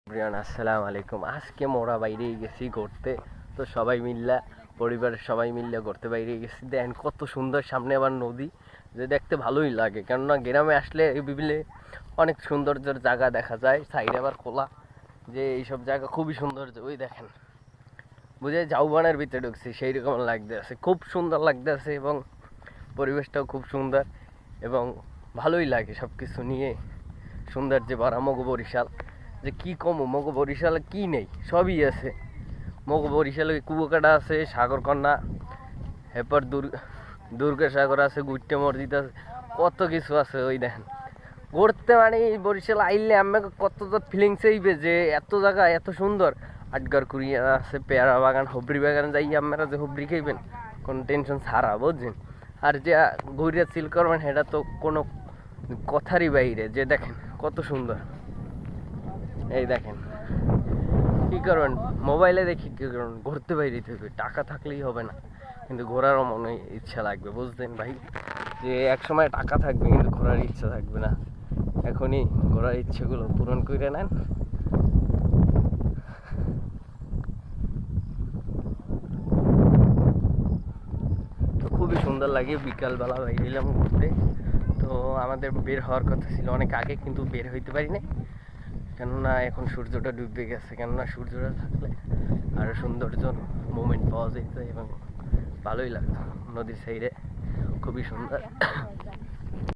Brian আসসালামু আলাইকুম। আজকে মোরা বাইরে গেছি ঘুরতে, তো সবাই মিল্লা পরিবারের সবাই মিল্লা ঘুরতে বাইরে গেছি। দেখেন কত সুন্দর, সামনে আবার নদী, যে দেখতে ভালোই লাগে। কেননা গ্রামে আসলে বিভিন্ন অনেক সৌন্দর্যের জায়গা দেখা যায়, সাইডে আবার খোলা, যে এইসব জায়গা খুবই সৌন্দর্য। ওই দেখেন, বুঝে ঝাউবনের ভিতরে ঢুকছি সেই রকম লাগতে আছে, খুব সুন্দর লাগতে আছে এবং পরিবেশটাও খুব সুন্দর এবং ভালোই লাগে সব কিছু নিয়ে। সৌন্দর্যে ভরা মগো বরিশাল, যে কি কমো, মগো বরিশালে কি নেই, সবই আছে। মগো বরিশালে কুয়াকাটা আছে, সাগরকন্যা, এরপর দুর্গাসাগর আছে, গুইট্টা মসজিদ আছে, কত কিছু আছে। ওই দেখেন ঘুরতে মানে বরিশাল আইলে আমি কত ফিলিংস হইবে যে এত জায়গা এত সুন্দর। আটগার কুড়িয়া আছে, পেয়ারা বাগান, হবরি বাগান যাই আপনারা যে হবরি খাইবেন কোনো টেনশন ছাড়া, বুঝছেন। আর যে ঘুরিয়া চিল করবেন সেটা তো কোনো কথারই বাইরে। যে দেখেন কত সুন্দর, এই দেখেন কী করবেন, মোবাইলে দেখি কী করবেন, ঘুরতে বাইরে থাকবে, টাকা থাকলেই হবে না, কিন্তু ঘোরারও মনে ইচ্ছা লাগবে, বুঝলেন ভাই। যে এক সময় টাকা থাকবে কিন্তু ঘোরার ইচ্ছা থাকবে না। এখনই ঘোরার ইচ্ছেগুলো পূরণ করে নেন। তো খুবই সুন্দর লাগে। বিকালবেলা বাইরেলাম ঘুরতে, তো আমাদের বের হওয়ার কথা ছিল অনেক আগে, কিন্তু বের হইতে পারি না, কেননা এখন সূর্যটা ডুবে গেছে। কেননা সূর্যটা থাকলে আরও সৌন্দর্য মোমেন্ট পাওয়া যেত এবং ভালোই লাগতো। নদীর সাইডে খুবই সুন্দর।